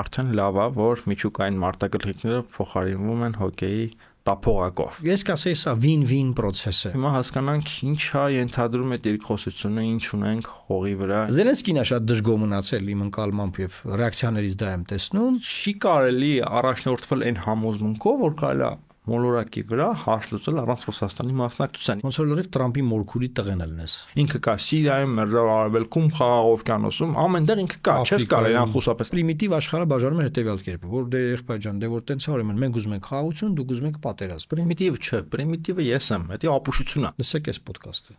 արդեն լավ է, որ միջուկային մարտագլխիկները փոխարինվում են հոկեյի տափողակով։ Ես կասեի սա win-win process է։ Հիմա հասկանանք ինչա ենթադրում է երկխոսությունը, ինչ ունենք հողի վրա։ Զելենսկին է շատ դժգոհ մնացել իմ ընկալմամբ եւ ռեակցիաներից դա եմ տեսնում։ Չի կարելի առաջնորդվել այն համոզմունքով, որ կարելի է մոլորակի վրա հարց լուծել առանց Ռուսաստանի մասնակցության։ Ոնց որ լրիվ Տրամպի մորքուրի տղեն լնես։ Ինքը կա Սիրիայում, Մերձավոր Արևելքում, Խաղաղ օվկիանոսում, ամենտեղ ինքը կա, չես կարելի իրան խուսափես։ Պրիմիտիվ աշխարհը բաժանում է հետեւյալ կերպով, որ դե եղբայր ջան, դե որ տենց արում են, մենք ուզում ենք խաղաղություն, դուք ուզում եք պատերազմ։ Պրիմիտիվ չէ, պրիմիտիվը ես եմ, դա ապուշություն է։ Լսեք այս ոդքասթը։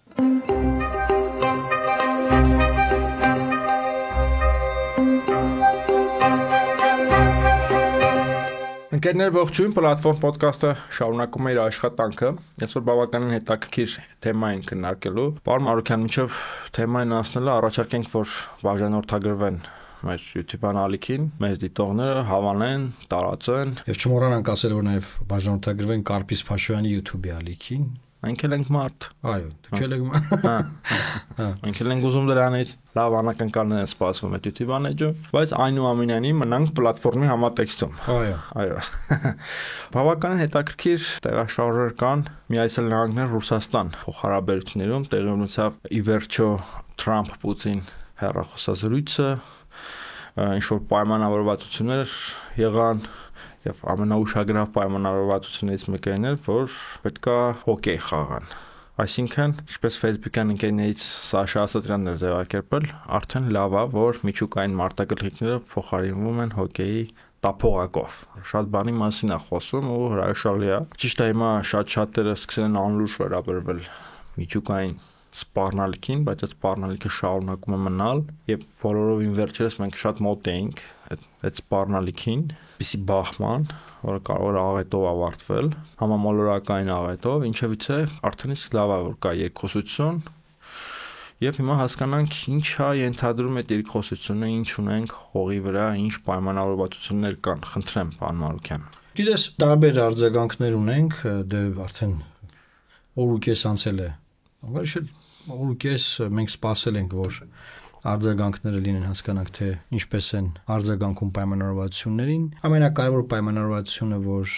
Ընկերներ, ողջույն, պլատֆորմ ոդքասթը շարունակում է իր աշխատանքը։ Այսօր բավականին հետաքրքիր թեմա ենք քննարկելու։ Պարոն Մարուկյան, մինչև թեմային անցնելը առաջարկենք, որ բաժանորդագրվեն մեր YouTube-ան ալիքին, մեծ դիտողները հավանեն, տարածեն։ Եվ չմոռանանք ասել, որ նաև բաժանորդագրվեն Կարպիս Փաշոյանի YouTube-ի ալիքին։ Մենք էլ ենք մարդ։ Այո, դուք էլ եք։ Մենք էլ ենք ուզում դրանից լավ անակնկալներ են սպասվում այդ YouTube-ան էջը, բայց այնուամենայնիվ մնանք պլատֆորմի համատեքստում։ Այո։ Բավականին հետաքրքիր տեղաշարժեր կան Միացյալ Նահանգներ Ռուսաստան փոխհարաբերություններում, տեղի ունեցավ ի վերջո Թրամփ-Պուտին հեռախոսազրույցը, ինչ որ պայմանավորվածություններ եղան եւ ամենաուշագրավ պայմանավորվածություններից մեկը այն էր, որ պետքա հոկեյ խաղան։ Այսինքն, ինչպես Facebook-յան ընկերներից Սաշա Ասատրյանն էր ձևակերպել, արդեն լավ է, որ միջուկային մարտագլխիկները փոխարինվում են հոկեյի տափողակով։ Շատ բանի մասին է խոսում ու հրաշալի է։ Ճիշտ է, հիմա շատ-շատերը սկսել են անլուրջ վերաբերվել միջուկային սպառնալիքին, բայց այդ սպառնալիքը շարունակում է մնալ եւ բոլորովին վերջերս մենք շատ մոտ էինք այդ սպառնալիքին, բիսի բախման, որը կարող է աղետով ավարտվել, համամոլորակային աղետով, ինչևիցե արդեն իսկ լավ է, որ կա երկխոսություն եւ հիմա հասկանանք ինչա ենթադրում է երկխոսությունը, ինչ ունենք հողի վրա, ինչ պայմանավորվածություններ կան, խնդրեմ, պարոն Մարուկյան։ Գիտես, տարբեր արձագանքներ ունենք, դե արդեն օր ու կես անցել է։ Օր ու կես մենք սպասել ենք, որ արձագանքները լինեն, հասկանանք թե ինչպես են արձագանքում պայմանավորվածություններին։ Ամենակարևոր պայմանավորվածությունը, որ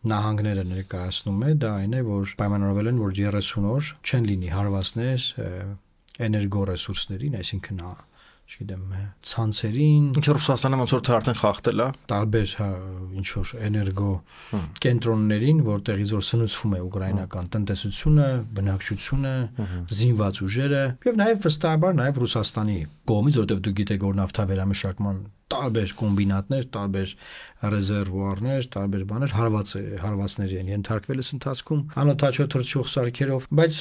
նահանգները ներկայացնում է, դա այն է, որ պայմանավորվել են, որ 30 օր չեն լինի հարվածներ էներգոռեսուրսներին, այսինքն չգիտեմ, ցանցերին, ինչ Ռուսաստանը ոնց որ արդեն խախտել է տարբեր ինչ որ էներգո կենտրոններին, որտեղից որ սնուցվում է ուկրաինական տնտեսությունը, բնակչությունը, զինված ուժերը եւ նաեւ վստահաբար նաեւ Ռուսաստանի կողմից, որտեղ դուք գիտեք, որ նավթավերամշակման տարբեր կոմբինատներ, տարբեր ռեզերվուարներ, տարբեր բաներ հարվածների են ենթարկվել այս ընթացքում անօթաչո թռչող սարքերով, բայց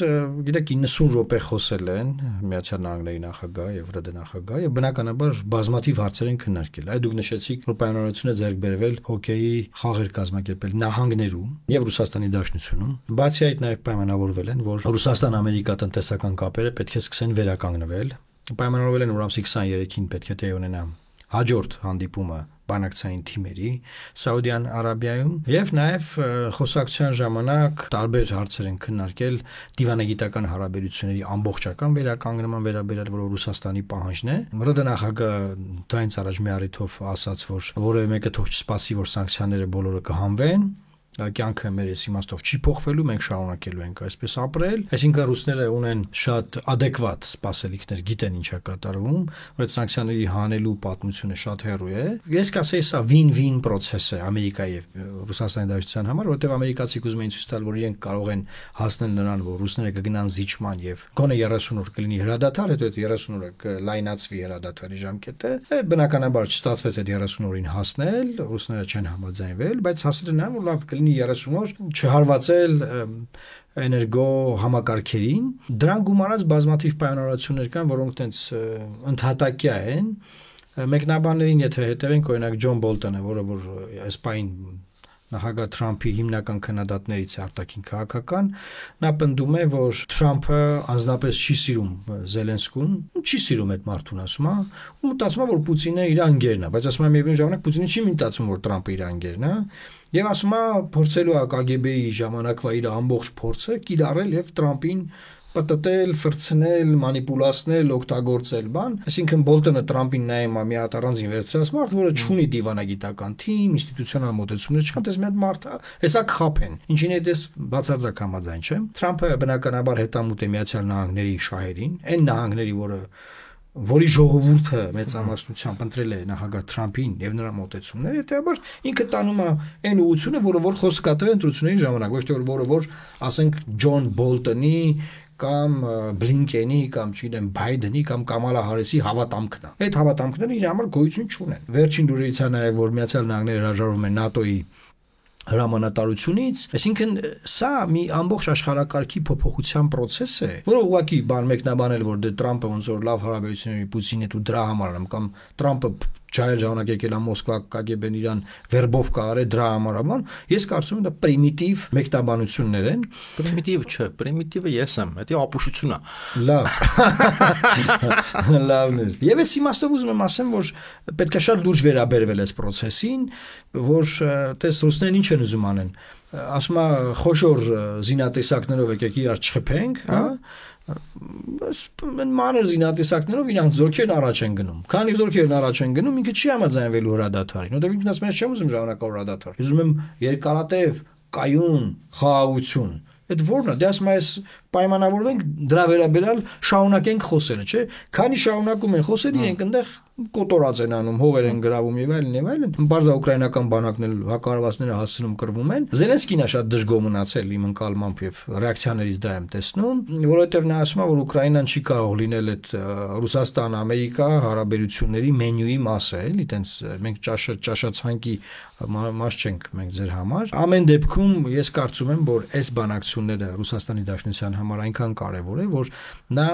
գիտեք 90 րոպե խոսել են Միացյալ Նահանգների նախագահ եւ ՌԴ նախագահ եւ բնականաբար բազմաթիվ հարցեր են քննարկել։ Այդ դուք նշեցիք, որ պայմանավորությունը ձեռք բերվել հոկեյի խաղեր կազմակերպել նահանգներում եւ Ռուսաստանի Դաշնությունում։ Բացի այդ նաեւ պայմանավորվել են, որ Ռուսաստան-Ամերիկա տնտեսական կապերը պետք է սկսեն վերականգնվել։ Պայմանավորվել են, որ ամսի 23-ին պետք է տեղի ունենա հաջորդ հանդիպումը բանակցային թիմերի Սաուդյան Արաբիայում եւ նաեւ խոսակցության ժամանակ տարբեր հարցեր են քննարկել դիվանագիտական հարաբերությունների ամբողջական վերականգնման վերաբերյալ, որ Ռուսաստանի պահանջն է։ ՌԴ նախագահը դրանից առաջ մի առիթով ասաց, որ որևէ մեկը թող չսպասի, որ սանկցիաները բոլորը կհանվեն։ Կյանքը մեր իմաստով չի փոխվելու, մենք շարունակելու ենք այսպես ապրել։ Այսինքն ռուսները ունեն շատ adekvat սպասելիքներ, գիտեն ինչա կատարվում, որ այդ սանկցիաների հանելու պատմությունը շատ հեռու է։ Ես կասեի սա win-win process է Ամերիկայի եւ Ռուսաստանի Դաշնության համար, որովհետեւ ամերիկացիք ուզում են ցույց տալ, որ իրենք կարող են հասնել նրան, որ ռուսները կգնան զիջման եւ գոնե 30 օր կլինի հրադադար, հետո այդ 30 օրը կլայնացվի հրադադարի ժամկետը։ Բնականաբար չստացվեց այդ 30 օրին հասնել, ռուսները չեն համաձայնվել, բայց հասել են որ լավ կլինի 30 օր չհարվածել էներգո համակարգերին։ Դրան գումարած բազմաթիվ պայմանավորվածություններ կան, որոնք տենց ընդհատակյա են։ Մեկնաբաններին եթե հետևենք, օրինակ Ջոն Բոլտոնը, որը որ այսպայն նախագահ Թրամփի հիմնական քննադատներից է արտաքին քաղաքական, նա պնդում է, որ Թրամփը անձնապես չի սիրում Զելենսկուն, չի սիրում այդ մարդուն, ասում է, ու մտածում է, որ Պուտինը իր անգերն է, բայց ասում է միևնույն ժամանակ Պուտինը չի մտածում, որ Թրամփը իր անգերն է, եւ ասում է, փորձելու է KGB-ի ժամանակվա իր ամբողջ փորձը կիրառել եւ Թրամփին պատտել, ֆրցնել, մանիպուլացնել, օգտագործել բան, այսինքն Բոլտոնը Թրամփին նայում է մի հատ առանձին վերցրած մարդ, որը չունի դիվանագիտական թիմ, ինստիտուցիոնալ մոտեցումներ չկան, դες մի հատ մարդ, հեսա խափեն։ Ինչին է դες բացարձակ համաձայն չեմ։ Թրամփը բնականաբար հետամուտ է Միացյալ Նահանգների շահերին, այն նահանգների, որի ժողովուրդը մեծամասնությամբ ընտրել է նախագահ Թրամփին եւ նրա մոտեցումները, հետեւաբար ինքը տանում է այն ուղղությունը, որ խոսք կատարել ընտրությունների ժամանակ, ոչ թե որ ասենք Ջոն Բոլտոնի կամ Բլինկենի կամ չգիտեմ Բայդենի կամ Կամալա Հարիսի հավատամքն է։ Այդ հավատամքները իր համար գոյություն չունեն։ Վերջին լուրերից է նաեւ, որ Միացյալ Նահանգները հրաժարվում են ՆԱՏՕ-ի հրամանատարությունից, այսինքն սա մի ամբողջ աշխարհակարգի փոփոխության process է, որը ուղղակի մեկնաբանել, որ դե Թրամփը ոնց որ լավ հարաբերությունների Պուտինի հետ ու դրա համար եմ, կամ Թրամփը ջայր ժամանակ եկել է Մոսկվա KGB-ն իրան վերբով կարե դրա համար աման, ես կարծում եմ դա պրիմիտիվ մեկնաբանություններ են։ Պրիմիտիվ չէ, պրիմիտիվը ես եմ, դա ապուշություն է։ Լավ։ Լավն է։ Եվ ես իմաստով ուզում եմ ասեմ, որ պետք է շատ լուրջ վերաբերվել այս process-ին, որ տես ռուսներն ինչ են ուզում անեն։ Ասում է խոշոր զինատեսակներով եկեք իրար չխփենք, հա։ Մանր զինատեսակներով իրանց զորքերն առաջ են գնում։ Քանի զորքերն առաջ են գնում, ինքը չի համաձայնվելու հրադադարին։ Որտեղ ինքն ասում է, չեմ ուզում ժամանակավոր հրադադար։ Ուզում եմ երկարատև, կայուն խաղաղություն։ Այդ ո՞րն է։ Դե ասում ես պայմանավորվենք դրա վերաբերյալ շարունակենք խոսելը, չէ՞։ Քանի շարունակում են խոսել, իրենք այնտեղ կոտորած են անում, հողեր են գրավում եւ այլն։ Բարձր ուկրաինական բանակն էլ հակառակվածները հասցնում կռվում են։ Զելենսկին է շատ դժգոհ մնացել իմ ընկալմամբ եւ ռեակցիաներից դա եմ տեսնում, որովհետեւ նա ասում է, որ Ուկրաինան չի կարող լինել այդ Ռուսաստան-Ամերիկա հարաբերությունների մենյուի մասը, էլի, տենց մենք ճաշացանկի մաս չենք մենք ձեր համար։ Ամեն դեպքում ես կարծում եմ, որ այս բանակցությունները Ռուսաստանի Դաշնության համար այնքան կարևոր է, որ նա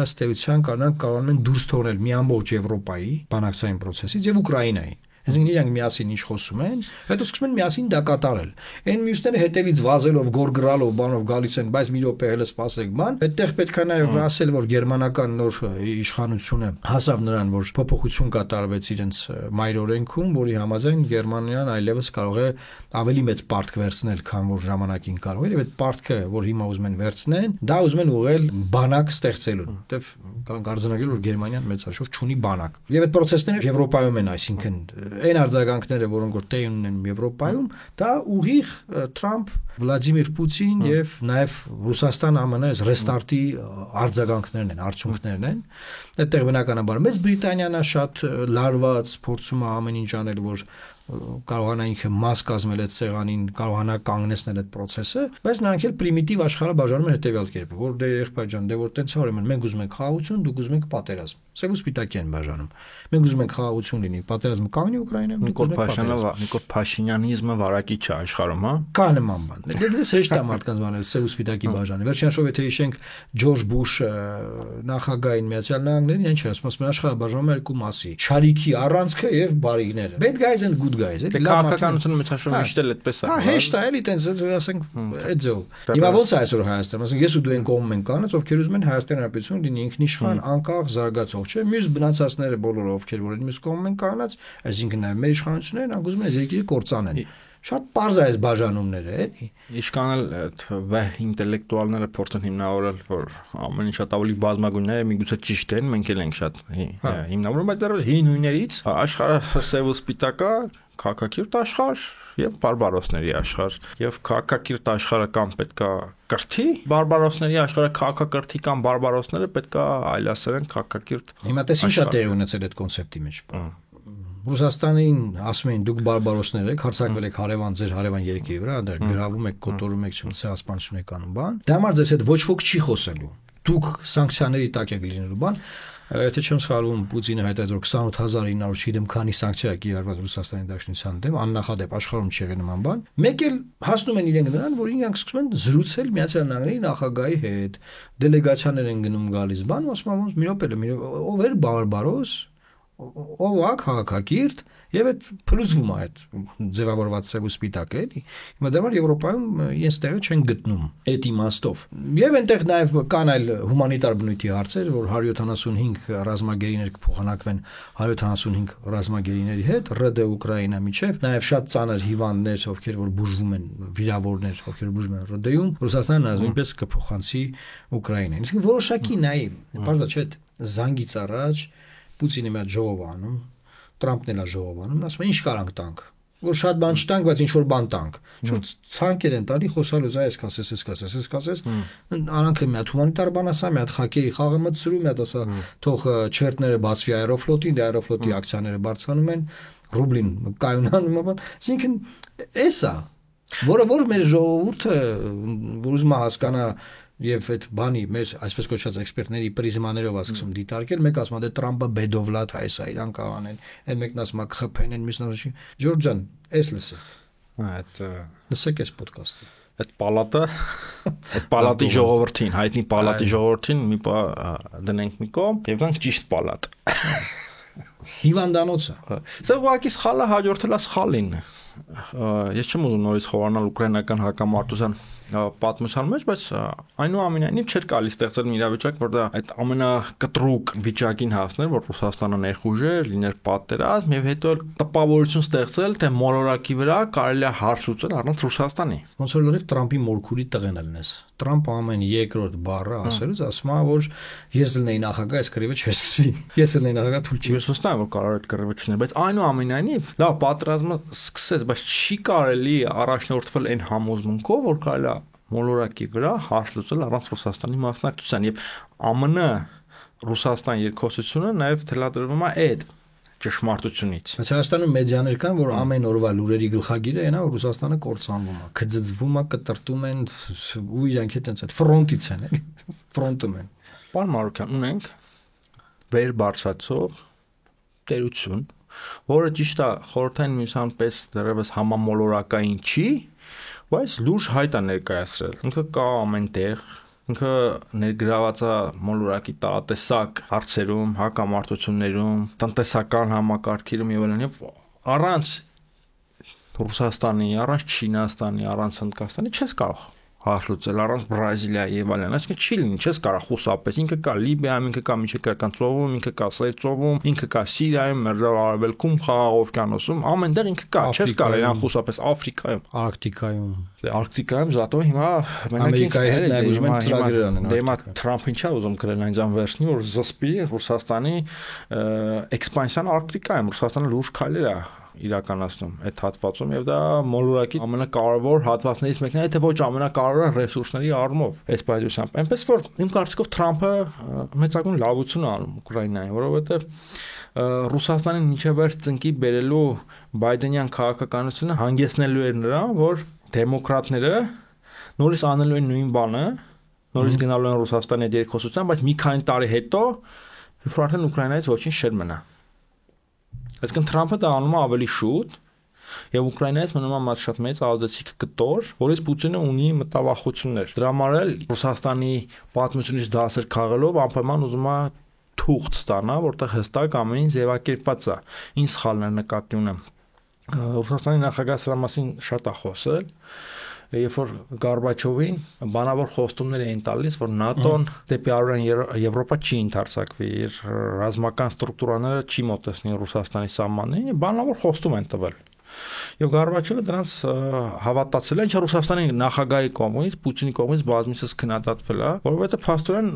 ըստ էության կարող են դուրս թողնել մի ամբողջ Եվրոպայի բանակցային process-ից եւ Ուկրաինայի։ Այսինքն իրանք միասին ինչ խոսում են, հետո սկսում են միասին դա կատարել։ Այն մյուսները հետևից վազելով, գորգրալով, բանով գալիս են, բայց մի րոպե հələ սպասեք բան։ Այդտեղ պետք է նաև ասել, որ գերմանական նոր իշխանությունը հասավ նրան, որ փոփոխություն կատարվեց իրենց մայրօրենքում, որի համաձայն Գերմանիան այլևս կարող է ավելի մեծ պարտք վերցնել, քան որ ժամանակին կարող էր, եւ այդ պարտքը, որ հիմա ուզում են վերցնեն, դա ուզում են ուղղել բանակ ստեղծելուն։ Որտեվ կարձնագրել, որ Գերմանիան մեծաշուրջ չունի բանակ։ Եվ այդ process-ները Եվրոպայում են, այսինքն այն արձագանքները, որոնք որ տեղ ունեն Եվրոպայում, դա ուղիղ Թրամփ, Վլադիմիր Պուտին եւ նաեւ Ռուսաստան-ԱՄՆ ռեստարտի արձագանքներն են, արդյունքներն են։ Այդտեղ բնականաբար Մեծ Բրիտանիան է շատ լարված, փորձում է ամեն ինչ անել, որ կարողանա ինքը մաս կազմել այդ սեղանին, կարողանա կանգնեցնել այդ process-ը, բայց նրանք էլ պրիմիտիվ աշխարհը բաժանում են հետեւյալ կերպով, որ դե եղբայր ջան, դե որ տենց արում են, մենք ուզում ենք խաղաղություն, դուք ուզում եք պատերազմ։ Սև ու սպիտակի են բաժանում։ Մենք ուզում ենք խաղաղություն լինի, պատերազմը կանգնի Ուկրաինայում, դուք ուզում եք պատերազմ։ Նիկոլ Փաշինյանիզմը վարակի չէ աշխարհում, հա։ Կա նման բան։ Դες հեշտ է մարդկանց բանել սև ու սպիտակի բաժանը։ Վերջին շով եթե հիշենք Ջորջ Բուշը նախագահային Միացյալ Նահանգներին, ինչ ասում են աշխարհը բաժանում է երկու մասի՝ չարիքի առանցքը եւ բարիքները։ Bad guys and good guys։ Դե քաղաքականությունը մեծաշով միշտ էլ այդպես է։ Հա, հեշտ է, էլի տենց ասենք այդ ձեւ։ Հիմա ո՞նց է այսօր Հայաստանը, ասենք ես ու դու են կողմում ենք կանած, ովքեր ուզում են Հայաստան Հանրապետություն լինի ինքնիշխան, անկախ, զարգացող, չէ՞։ Մյուս բնացածները բոլորը ովքեր որ մյուս կողմում են կանած, այսինքն նաև մեր իշխանություններն անգուզում են երկիրը կործանեն։ Շատ པարզ է այս բաժանումները, էլի։ Իշքան էլ ինտելեկտուալները փորձեն հիմնավորել, որ ամեն ինչ շատ ավելի բազմագույններ է, միգուցե ճիշտ են, մենք էլ ենք շատ հիմնավորում, բայց դեռ հին հույներից աշխարհը սև ու սպիտակ է, քաղաքակիրթ աշխարհ եւ բարբարոսների աշխարհ, եւ քաղաքակիրթ աշխարհը կամ պետքա կրթի բարբարոսների աշխարհը, քաղաքակրթի կամ բարբարոսները պետքա այլասերեն քաղաքակիրթ։ Հիմա տես ինչ է տեղի ունեցել այդ կոնցեպտի մեջ։ Ռուսաստանին ասում են դուք բարբարոսներ եք, հարձակվել եք հարևան ձեր հարևան երկրի վրա, այնտեղ գրավում եք, կոտորում եք, ցեղասպանություն եք անում բան։ Դա համար ձեզ հետ ոչ ոք չի խոսելու։ Դուք սանկցիաների տակ եք լինելու բան։ Եթե չեմ սխալվում, Պուտինը հայտարարեց, որ 28900 չգիտեմ քանի սանկցիա կիրառված Ռուսաստանի Դաշնության դեմ, աննախադեպ աշխարհում չի եղել նման բան։ Մեկ էլ հասնում են իրենք նրան, որ իրենք սկսում են զրուցել Միացյալ Նահանգների նախագահի հետ, դելեգացիաներ են գնում գալիս, բան, ասում են ոնց մի րոպե, ով էր բարբարոս, ով է քաղաքակիրթ եւ այդ փլուզվում է այդ ձևավորված սև ու սպիտակը էլի։ Հիմա դեռ Եվրոպայում իրենց տեղը չեն գտնում այդ իմաստով։ Եվ այնտեղ նաեւ կան այլ հումանիտար բնույթի հարցեր, որ 175 ռազմագերիներ կփոխանակվեն 175 ռազմագերիների հետ ՌԴ Ուկրաինա միջև, նաեւ շատ ծանր հիվանդներ, ովքեր որ բուժվում են, վիրավորներ, ովքեր բուժվում են ՌԴ-ում, Ռուսաստանը նույնպես կփոխանցի Ուկրաինային։ Իսկ որոշակի նայ, բարձր չէ, զանգից առաջ Պուտինը մի հատ ժողով անում, Տրամպն էլ է ժողով անում, ասում է ինչ կարանք տանք, որ շատ բան չտանք, բայց ինչ որ բան տանք։ Շուտ ցանկեր են տալի խոսալուց այս կասես, արանքը մի հատ հումանիտար բան ասա, մի հատ խակերի խաղը մտցրու, մի հատ ասա թող չվերտները բացվի Աերոֆլոտին, դե Աերոֆլոտի ակցիաները բարձրանում են, ռուբլին կայունանում բան։ Այսինքն էսա, որ մեր ժողովուրդը ուզում է հասկանա եւ այդ բանի մեր այսպես կոչված էքսպերտների պրիզմաներով ասում դիտարկել, մեկ ասում է դե Տրամպը բեդովլատ հայ սա իրան կաղանեն, այն մեկն ասում է կխփեն, այն մյուսն ասում է Ջորջ ջան, էս լսե։ Այդ լսեք էս ոդկասթը։ Այդ պալատի ժողովրդին, հայտնի պալատի ժողովրդին մի պա դնենք մի կողմ եւ գանք ճիշտ պալատ։ Հիվանդանոցը։ Սա ուղղակի սխալը հաջորդել է սխալին։ Ես չեմ ուզում նորից խորանալ ուկրաինական հակամարտության պատմության մեջ, բայց այնուամենայնիվ չէր կարելի ստեղծել մի իրավիճակ, որ դա այդ ամենակտրուկ վիճակին հասներ, որ Ռուսաստանը ներխուժեր, լիներ պատերազմ եւ հետո տպավորություն ստեղծել, թե մոլորակի վրա կարելի է հարց լուծել առանց Ռուսաստանի։ Ոնց որ լրիվ Տրամպի մորքուրի տղեն ելնես։ Տրամպը ամեն երկրորդ բառը ասելուց ասում է, որ ես լնեի նախագահ, այս կռիվը չեսցվի։ Ես լնեի նախագահ թույլ չի։ Ես վստահ եմ, որ կարող է այդ կռիվը չներ, բայց այնուամենայնիվ լավ պատերազմը սկսեց, բայց չի կարելի առաջնորդվել այն համոզմունքով, որ կարելի է մոլորակի վրա հարց լուծել առանց Ռուսաստանի մասնակցության եւ ԱՄՆ Ռուսաստան երկխոսությունը նաեւ թելադրվում է այդ ճշմարտությունից։ Բայց Հայաստանում մեդիաներ կան, որ ամեն օրվա լուրերի գլխագիրը այնա, որ Ռուսաստանը կործանվում է, կծծվում է, կտրտում են ու իրանք հետ այնց ֆրոնտից են, էլի, ֆրոնտում են։ Պարոն Մարուկյան, ունենք վեր բարձրացող տերություն, որը ճիշտ է խորհրդային միության պես դեռևս համամոլորակային չի, բայց լուրջ հայտ է ներկայացրել։ Ինքը կա ամենտեղ, ինքը ներգրաված է մոլորակի տարատեսակ հարցերում, հակամարտություններում, տնտեսական համակարգերում եւ այլն, եւ առանց Ռուսաստանի, առանց Չինաստանի, առանց Հնդկաստանի չես կարող հարց լուծել, առանց Բրազիլիայի եւ այլն, այսինքն չի լինի, չես կարող խուսափես, ինքը կա Լիբիայում, ինքը կա Միջերկրական ծովում, ինքը կա Սերտ ծովում, ինքը կա Սիրիայում, Մերձավոր Արևելքում, Խաղաղ օվկիանոսում, ամենտեղ ինքը կա, չես կարող իրան խուսափես Աֆրիկայում, Արկտիկայում։ Արկտիկայում զատո հիմա Ամերիկայի հետ նաև ուզում են ծրագրեր անեն։ Դե հիմա Թրամփին չէ ուզում գրել այնձան վերջնի, որ զսպի Ռուսաստանի էքսպանսիան Արկտիկայում, Ռուսաստանը լուրջ քայլեր է իրականացնում այդ հատվածում եւ դա մոլորակի ամենակարևոր հատվածներից մեկն է, թե ոչ ամենակարևորը ռեսուրսների առումով այս բայդությամբ։ Այնպես որ իմ կարծիքով Թրամփը մեծագույն լավություն է անում Ուկրաինային, որովհետեւ Ռուսաստանին միջևեր ծնկի բերելու բայդենյան քաղաքականությունը հանգեցնելու էր նրան, որ դեմոկրատները նորից անելու են նույն բանը, նորից գնալու են Ռուսաստանի հետ երկխոսության, բայց մի քանի տարի հետո երբ արդեն Ուկրաինայից ոչինչ չէր մնա։ Այսինքն Թրամփը դա անում է ավելի շուտ եւ Ուկրաինայից մնում է շատ մեծ ազդեցիկ կտոր, որից Պուտինը ունի մտավախություններ։ Դրա համար էլ Ռուսաստանի պատմությունից դասեր քաղելով անպայման ուզում է թուղթ ստանա, որտեղ հստակ ամեն ինչ ձևակերպված է։ Ինչ սխալն է նկատի ունեմ։ Ռուսաստանի նախագահը սրա մասին շատ է խոսել, երբ որ Գորբաչովին բանավոր խոստումներ էին տալիս, որ ՆԱՏՕ-ն դեպի Արևելյան Եվրոպա չի ընդարձակվի, իր ռազմական ստրուկտուրաները չի մոտեցնի Ռուսաստանի սահմաններին, բանավոր խոստում են տվել։ Եվ Գորբաչովը դրանց հավատացել է, ինչը Ռուսաստանի նախագահի կողմից, Պուտինի կողմից բազմիցս քննադատվել է, որովհետև փաստորեն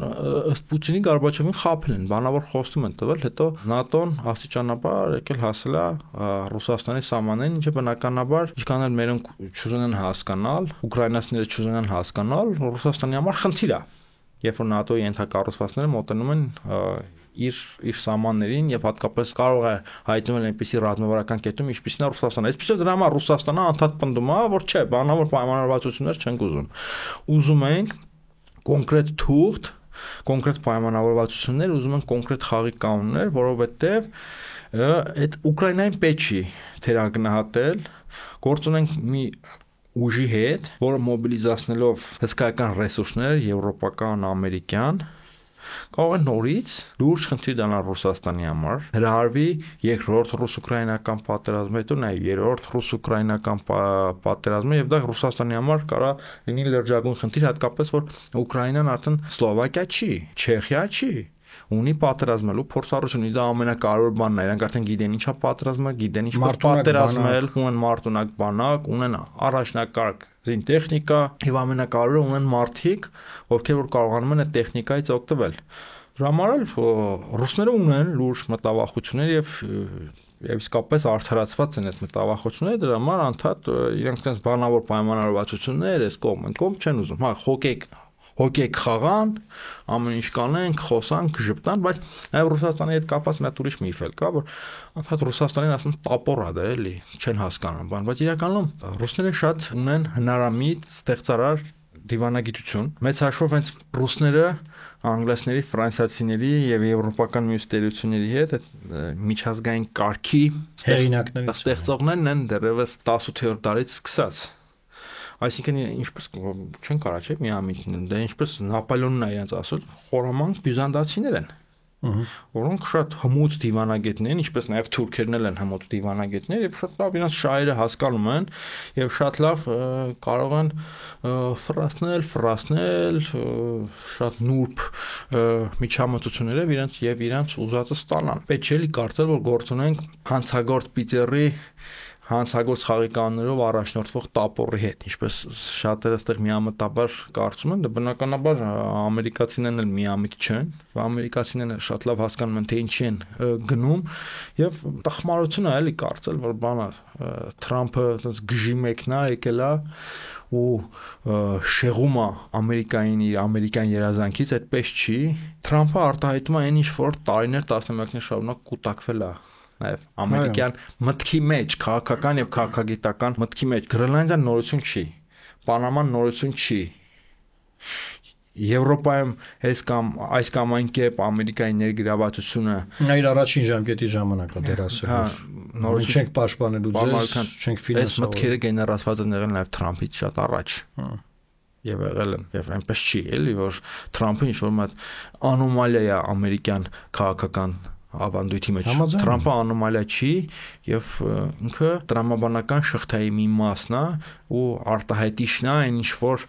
ըստ Պուտինի Գորբաչովին խաբել են, բանավոր խոստում են տվել, հետո ՆԱՏՕ-ն աստիճանաբար եկել հասել է Ռուսաստանի սահմաններին, ինչը բնականաբար ինչքան էլ մերոնք չուզենան հասկանալ, ուկրաինացիները չուզենան հասկանալ, Ռուսաստանի համար խնդիր է, երբ որ ՆԱՏՕ-ի ենթակառուցվածքները մոտենում են իր սահմաններին եւ հատկապես կարող է հայտնվել այնպիսի ռազմավարական կետում, ինչպիսին է Ռուսաստանը։ Այսպես դրա համար Ռուսաստանը անդադ պնդում է, որ չէ, բանավոր պայմանավորվածություններ չենք ուզում։ Ուզում ենք կոնկրետ թուղթ, կոնկրետ պայմանավորվածություններ, ուզում ենք կոնկրետ խաղի կանոններ, որովհետեւ այդ Ուկրաինային պետք չի թերագնահատել, գործ ունենք մի ուժի հետ, որը մոբիլիզացնելով հսկայական ռեսուրսներ, եվրոպական, ամերիկյան կարող է նորից լուրջ խնդիր դառնալ Ռուսաստանի համար, հրահարվի երկրորդ ռուս-ուկրաինական պատերազմը, հետո նաև երրորդ ռուս-ուկրաինական պատերազմը, եւ դա Ռուսաստանի համար կարող լինի լրջագույն խնդիր, հատկապես որ Ուկրաինան արդեն Սլովակիա չի, Չեխիա չի, ունի պատերազմելու փորձառություն, դա ամենակարևոր բանն է, իրանք արդեն գիտեն ինչա պատերազմը, գիտեն ինչպես պատերազմել, ունեն մարտունակ բանակ, ունեն առաջնակարգ զինտեխնիկա եւ ամենակարևորը ունեն մարդիկ, ովքեր որ կարողանում են այդ տեխնիկայից օգտվել։ Դրա համար ռուսները ունեն լուրջ մտավախություններ եւ իսկապես արդարացված են այդ մտավախությունները, դրա համար անդադ իրանք այնպես բանավոր պայմանավորվածություններ, այս կողմ չեն ուզում։ Հա, հոգեք խաղան, ամեն ինչ կանենք, խոսանք, ժպտան, բայց նաև Ռուսաստանի հետ կապված մի հատ ուրիշ միֆ էլ կա, որ անդադ Ռուսաստանին ասում տապոր է դա էլի, չեն հասկանում բան, բայց իրականում ռուսները շատ ունեն հնարամիտ ստեղծարար դիվանագիտություն։ Մեծ հաշվով հենց ռուսները անգլիացիների, ֆրանսիացիների եւ եվրոպական մյուս տերությունների հետ միջազգային կարգի հեղինակներից ստեղծողներն են դեռևս 18-րդ դարից սկսած։ Այսինքն ինչպես չեն կարա չէ միամիտ դե ինչպես Նապոլեոնն է իրենց ասել խորամանկ բյուզանդացիներ են որոնք շատ հմուտ դիվանագետներ են ինչպես նաև թուրքերն են հմուտ դիվանագետներ եւ շատ լավ իրենց շահերը հասկանում են եւ շատ լավ կարող են ֆրասնել շատ նուրբ միջամտություններով իրենց ուզածը ստանան պետք չէ լի կարծել որ գործունենք հանցագործ Պիտերի հանցագործ խաղիկաններով առաջնորդվող տապորի հետ, ինչպես շատերը այդտեղ միամտաբար կարծում են, դա բնականաբար ամերիկացիներն էլ միամիտ չեն, ամերիկացիներն շատ լավ հասկանում են թե ինչի են գնում եւ տխմարություն է էլի կարծել, որ բանը Թրամփը այդպես գժի մեկնա եկել է ու շեղում է ամերիկյան երազանքից, այդպես չի։ Թրամփը արտահայտում է այն ինչ որ տարիներ, տասնամյակներ շարունակ կուտակվել է նաև ամերիկյան մտքի մեջ, քաղաքական եւ քաղաքագիտական մտքի մեջ Գրենլանդիան նորություն չի, Պանաման նորություն չի։ Եվրոպայում այս կամ այն կերպ Ամերիկայի ներգրավվածությունը նա իր առաջին ժամկետի ժամանակ է դեռ ասել, նորություն չենք պաշտպանելու ձեզ, չենք ֆինանսավորելու։ Այս մտքերը գեներացված են եղել նաև Թրամփից շատ առաջ։ Եվ եղել են, եւ այնպես չի, էլի որ Թրամփը ինչ որ մատ անոմալիա է ամերիկյան քաղաքական ավանդույթի մեջ Թրամփը անոմալիա չի եւ ինքը տրամաբանական շղթայի մի մասն է ու արտահայտիչն է այն ինչ որ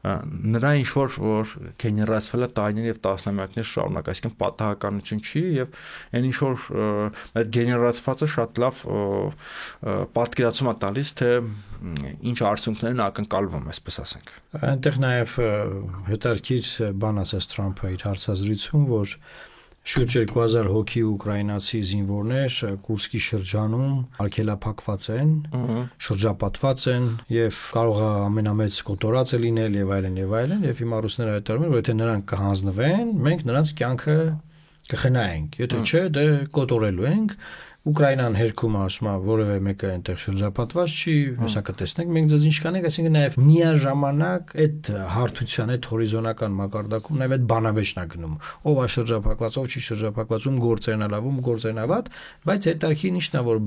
նրա ինչ որ գեներացվել է տարիներ եւ տասնամյակներ շարունակ, այսինքն պատահականություն չի եւ այն ինչ որ այդ գեներացվածը շատ լավ պատկերացում է տալիս թե ինչ արդյունքներ են ակնկալվում, այսպես ասենք։ Այնտեղ նաեւ հետարքիր բան ասաց Թրամփը իր հարցազրույցում, որ շուրջ 2000 հոգի ուկրաինացի զինվորներ Կուրսկի շրջանում արգելափակված են, շրջապատված են եւ կարող է ամենամեծ կոտորածը լինել եւ այլն եւ հիմա ռուսները հայտարարում են որ եթե նրանք կհանձնվեն, մենք նրանց կյանքը կխնայենք, եթե չէ, դե կոտորելու ենք։ Ուկրաինան հերքում ասում է որևէ մեկը այնտեղ շրջապատված չի, հեսա կտեսնենք, մենք ձեզ ինչ կանենք, այսինքն նաև միաժամանակ այդ հարթության, այդ հորիզոնական մակարդակում նաև այդ բանավեճն է գնում, ով է շրջապատված, ով չի շրջապատված, ում գործերն է լավ, ում գործերն է վատ, բայց այդ արքի ինչն է որ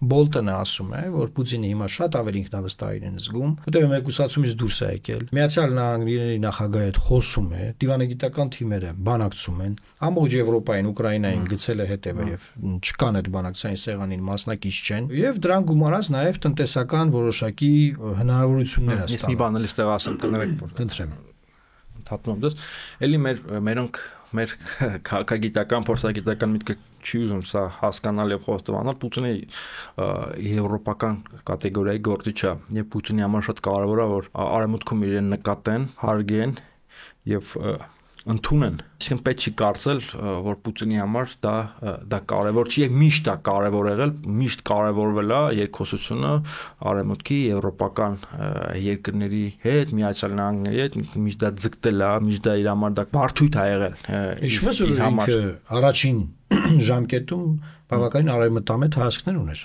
Բոլտոնը ասում է, որ Պուտինը հիմա շատ ավելի ինքնավստահ են զգում, որտեղ մեկուսացումից դուրս է եկել։ Միացյալ Նահանգների նախագահի հետ խոսում է, դիվանագիտական թիմերը բանակցում են, ամբողջ Եվրոպային, Ուկրաինային գցել է հետևը եւ չկան այդ բանակցային սեղանին մասնակից չեն, եւ դրան գումարած նաեւ տնտեսական որոշակի հնարավորություններ է ստանում։ Մի բան էլ ստեղ ասեմ, կներեք, որ կընտրեմ։ Թափնում դες, էլի մեր քաղաքագիտական, փորձագիտական միտքը չի ուզում սա հասկանալ եւ խոստովանել Պուտինի եվրոպական կատեգորիայի գործիչ է եւ Պուտինի համար շատ կարեւոր է որ արևմուտքում իրեն նկատեն, հարգեն եւ ընդունեն։ Այսինքն պետք չի կարծել որ Պուտինի համար դա կարեւոր չի եւ միշտ է կարեւոր եղել, միշտ կարեւորվել է երկխոսությունը արևմուտքի եվրոպական երկրների հետ, Միացյալ Նահանգների հետ, միշտ դա ձգտել է, միշտ դա իր համար դա բարդույթ է եղել։ Ինչպես որ ինքը առաջին ժամկետում բավականին արևմտամետ հայացքներ ուներ։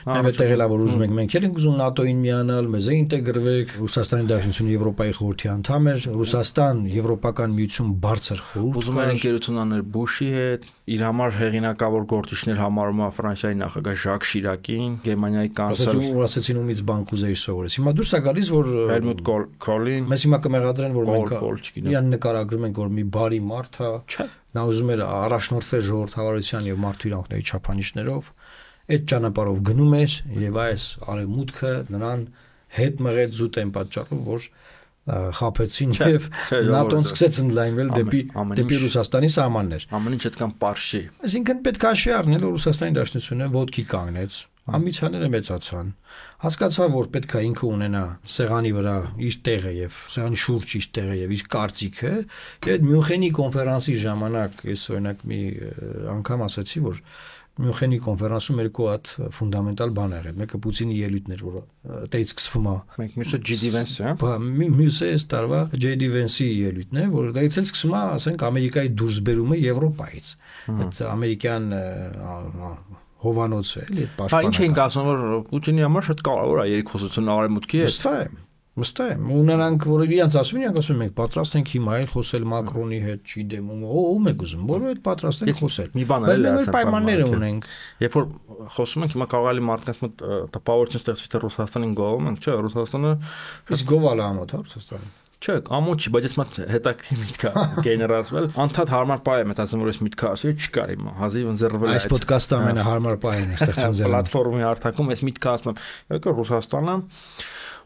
Նաև տեղելա որ ուզում ենք մենք ենք ուզում ՆԱՏՕ-ին միանալ, մեզ ինտեգրվեք, Ռուսաստանի Դաշնությունը Եվրոպայի խորհրդի անդամ էր, Ռուսաստան Եվրոպական միություն բարձր խորհուրդ ուզում էր ընկերություն անել Բուշի հետ, իր համար հեղինակավոր գործիչներ համարում է Ֆրանսիայի նախագահ Ժակ Շիրակին, Գերմանիայի կանցլեր ասեցին ումից բան կուզեի սովորես։ Հիմա դուրս է գալիս որ Հելմուտ Կոլին մեզ հիմա կմեղադրեն որ մենք իրան նկարագրում ենք որ մի բարի մարդ է, նա ուզում էր առաջնորդվել ժողովրդավարության եւ մարդու իրավունքների չափանիշներով, այդ ճանապարհով գնում էր եւ այս արևմուտքը նրան հետ մղեց զուտ այն պատճառով որ խափեցին եւ ՆԱՏՕ-ն սկսեց ընդլայնվել դեպի Ռուսաստանի սահմաններ։ Ամեն ինչ այդքան պարշի։ Այսինքն պետք է հաշվի առնել որ Ռուսաստանի Դաշնությունը ոտքի կանգնեց, ամբիցիաները մեծացան, հասկացավ որ պետք է ինքը ունենա սեղանի վրա իր տեղը եւ սեղանի շուրջ իր տեղը եւ իր կարծիքը, եւ այդ Մյունխենի կոնֆերանսի ժամանակ ես օրինակ մի անգամ ասացի որ Մյունխենի կոնֆերանսում երկու հատ ֆունդամենտալ բան եղել, մեկը Պուտինի ելույթներ, որը դից սկսվում է, մենք մյուսը JD Vance-ը, հա, մյուսը այս տարվա JD Vance-ի ելույթն է, որը դից էլ սկսվում է, ասենք Ամերիկայի դուրսբերումը Եվրոպայից, այդ ամերիկյան հովանոցը, էլի այդ պաշտպանական։ Հա, ինչ ենք ասում որ Պուտինի համար շատ կարևոր է երկխոսությունը արևմուտքի հետ։ Մստայ, ու նրանք որ իրանց ասում են, ասում ենք պատրաստ ենք հիմա այլ խոսել Մակրոնի հետ, չի դեմում, ում եք ուզում, որը այդ պատրաստ ենք խոսել։ Մի բան էլ ասեմ, պայմաններ ունենք։ Երբ որ խոսում ենք հիմա կարողալի մարդկանց մոտ տպավորություն ստեղծվի թե Ռուսաստանին գովում ենք, չէ, Ռուսաստանը իսկ գովալը ամոթ է Ռուսաստանը։ Չէ, ամոթ չի, բայց ես մոտ հետաքրքիր միտք է գեներացվել։ Անդադ հարմար պայ է մտածում որ այս միտքը ասի, չկար հիմա, հազիվ ընձեռվել է։ Այս ոդկասթը ամենահարմար պայն է ստեղծում ձեր պլատֆորմի հարթակում այս միտքը ասում եմ, եկա Ռուսաստանը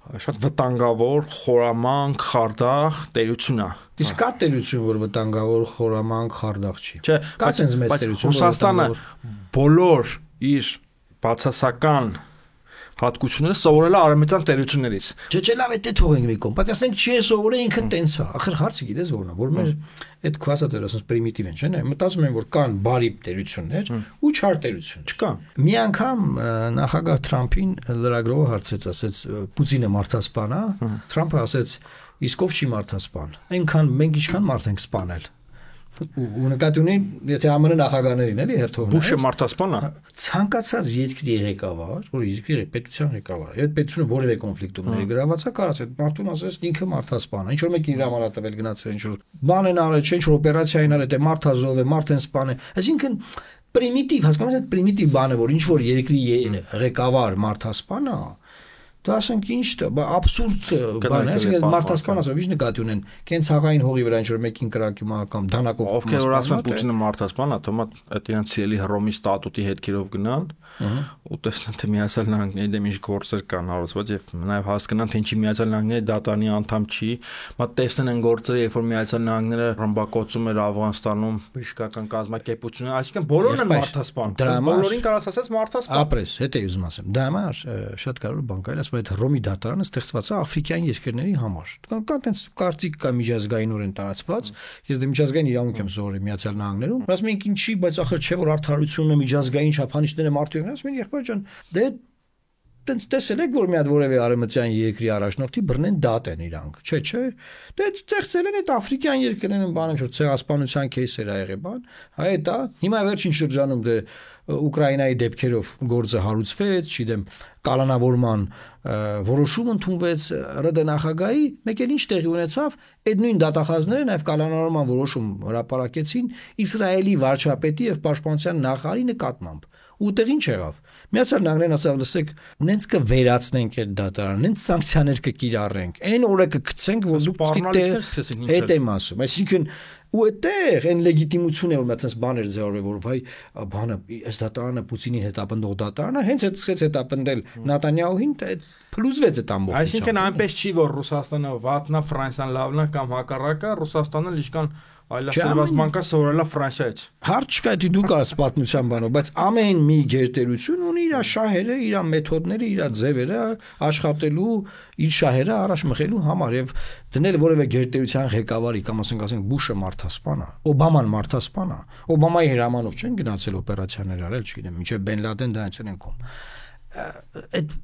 շատ վտանգավոր, խորամանկ, խարդախ տերություն է։ Իսկ կա տերություն, որ վտանգավոր, խորամանկ, խարդախ չի։ Չէ, կա այնպես մեծ տերություն, Ռուսաստանը բոլոր իր բացասական հատկությունները սովորել է արևմտյան տերություններից։ Չէ, լավ է դե թողենք մի կողմ, բայց ասենք չի սովորել ինքը տենց է։ Ախր հարցը գիտես որն է, որ մեր այդ քո ասածը ասած պրիմիտիվ են, չէ՞, մտածում են որ կան բարի տերություններ ու չար տերություն։ Չկա։ Մի անգամ նախագահ Թրամփին լրագրողը հարցեց, ասեց Պուտինը մարդասպան է, Թրամփը ասեց իսկ ով չի մարդասպան։ Այնքան մենք ինչքան մարդ ենք սպանել։ Ու նկատի ունի, եթե ԱՄՆ նախագահներին էլի հերթով Բուշը մարդասպան է։ Ցանկացած երկրի ղեկավար, որ երկրի պետության ղեկավար, այդ պետությունը որևէ կոնֆլիկտում ներգրավված է, կարած այդ մարդուն ասես ինքը մարդասպան է։ Ինչ որ մեկին իր համար է տվել գնացել ինչ որ բան են արել, ինչ որ օպերացիա են արել, դե մարդազով է, մարդ են սպանել։ Այսինքն պրիմիտիվ, հասկանում եք, այդ պրիմիտիվ բանը, որ ինչ որ երկրի ղեկավար մարդասպան է, դա ասենք ինչ դա աբսուրդ բան է, այսինքն մարդասպան ասում ինչ նկատի ունեն, կենցաղային հողի վրա ինչ որ մեկին կրակում կամ դանակով ովքեր որ ասում են Պուտինը մարդասպան է, թվում է այդ իրենց ցիելի Հռոմի ստատուտի հետքերով գնան ու տեսնեն թե Միացյալ Նահանգների դեմ ինչ գործեր կան հարուցված եւ նաեւ հասկանան թե ինչի Միացյալ Նահանգների դատարանի անդամ չի, մա տեսնեն են գործերը, երբ որ Միացյալ Նահանգները ռմբակոծում էր Աֆղանստանում բժշկական կազմակերպությունը, այսինքն բոլորն են մարդասպան, բոլորին կարաս ասես մարդասպան։ Ապրես, հետ է ուզում ասեմ, դա համար շատ կարևոր բան կա, ասում այդ Հռոմի դատարանը ստեղծված է աֆրիկյան երկրների համար։ Կա տենց կարծիք կա միջազգայինորեն տարածված, ես դե միջազգային իրավունք եմ սովորել Միացյալ Նահանգներում, ասում են ինչի, բայց ախր չէ որ արդարությունը միջազգային չափանիշները մարդու են, ասում են եղբայր ջան, դե տենց տեսել եք որ մի հատ որևէ արևմտյան երկրի առաջնորդի բռնեն դատ են իրանք, չէ, դե ստեղծել են այդ աֆրիկյան երկրներն բանը որ ցեղասպանության кейսեր ա եղել բան, հայ դա հիմա վերջին շրջանում դե Ուկրաինայի դեպքերով գործը հարուցվեց, չգիտեմ, կալանավորման որոշում ընդունվեց ՌԴ նախագահի, մեկ էլ ինչ տեղի ունեցավ, այդ նույն դատախազները նաև կալանավորման որոշում հրապարակեցին Իսրայելի վարչապետի եւ պաշտպանության նախարարի նկատմամբ։ Ուտեղ ինչ եղավ։ Միացյալ Նահանգներն ասավ, լսեք, նենց կվերացնենք այդ դատարանը, նենց սանկցիաներ կկիրառենք, այն օրը կգցենք, որ դուք այդ եմ ասում, այսինքն ու այդտեղ այն լեգիտիմությունը որ մտածես բաներ ձևավորել որ վայ բանը այս դատարանը Պուտինին հետապնդող դատարանը հենց այդ սկսեց հետապնդել Նատանյահուին փլուզվեց այդ ամբողջը այսինքն այնպես չի որ Ռուսաստանը վատնա Ֆրանսիան լավն է կամ հակառակը Ռուսաստանը լիշկան այլասերված մանկա սովորել է Ֆրանսիայից հարց չկա դու կարաս պատմության բանով բայց ամեն մի գերտերություն ունի իր շահերը իր մեթոդները իր ձևերը աշխատելու իր շահերը առաջ մղելու համար եւ դնել որևէ գերտերության ղեկավարի կամ ասենք Բուշը մարդասպան է Օբաման մարդասպան է Օբամայի հրամանով չեն գնացել օպերացիաներ արել չգիտեմ ինչեւ Բեն Լադեն դա այնցեն են կողմ այդ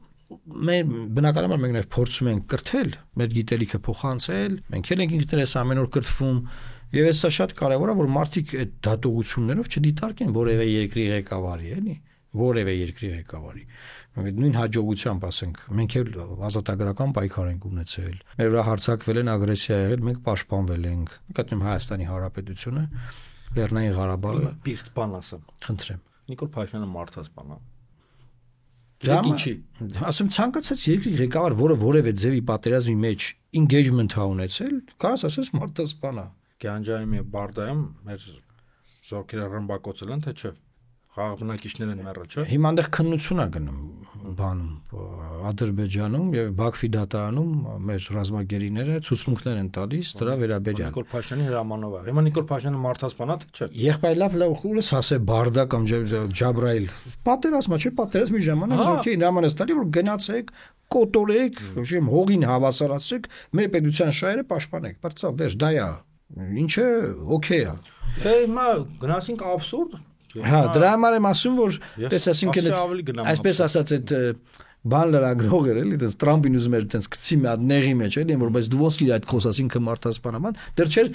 մենք բնականաբար մենք նաև փորձում ենք կրթել մեր գիտելիքը փոխանցել մենք էլ ենք ինքներս ամեն օր կրթվում Եվ սա շատ կարևոր է, որ մարդիկ այդ դատողություններով չդիտարկեն որևէ երկրի ղեկավարի, էլի, որևէ երկրի ղեկավարի։ Նույն հաջողությամբ, ասենք, մենք էլ ազատագրական պայքար ենք ունեցել։ Մեր վրա հարձակվել են, ագրեսիա եղել, մենք պաշտպանվել ենք։ Նկատում Հայաստանի Հանրապետությունը, Լեռնային Ղարաբաղը, պիղծ բան ասեմ։ Խնդրեմ։ Նիկոլ Փաշինյանը մարդաց բան է։ Ինչի։ Ասում ցանկացած երկրի ղեկավար, որը որևէ ձևի պատերազմի մեջ engagement ա ունեցել, կարաս ասես մարդաց բան է։ Գանջայում եւ Բարդայում մեր զորքերը ռմբակոծել են, թե չէ։ Խաղաղ բնակիչներ են մեռել, չէ։ Հիմա այնտեղ քննություն է գնում բանում Ադրբեջանում եւ Բաքվի դատարանում մեր ռազմագերիները ցուցմունքներ են տալիս դրա վերաբերյալ։ Նիկոլ Փաշինյանի հրամանով է։ Հիմա Նիկոլ Փաշինյանը մարդաց բան է, թե չէ։ Եղբայր լավ ուրս հասե Բարդա կամ Ջաբրայել։ Պատերազմա չէ, պատերազմի ժամանակ զորքերին հրամանես տալի, որ գնացեք, կոտորեք, իմ հողին հավասարացրեք, մեր պետության շահերը պաշտպանեք։ Բարձր վերջ դա է։ Ինչը օքեյ է։ Հիմա գնացինք աբսուրդ։ Հա, դրա համար եմ ասում, որ տես ասինքն այսպես ասած այդ բան լրագրող էր էլի, այդպես Տրամպին ուզում էր այդպես գցի մի հատ նեղի մեջ էլի, որպես դու ոնց իր այդ խոսասին կմարտասպանաման, դեռ չէր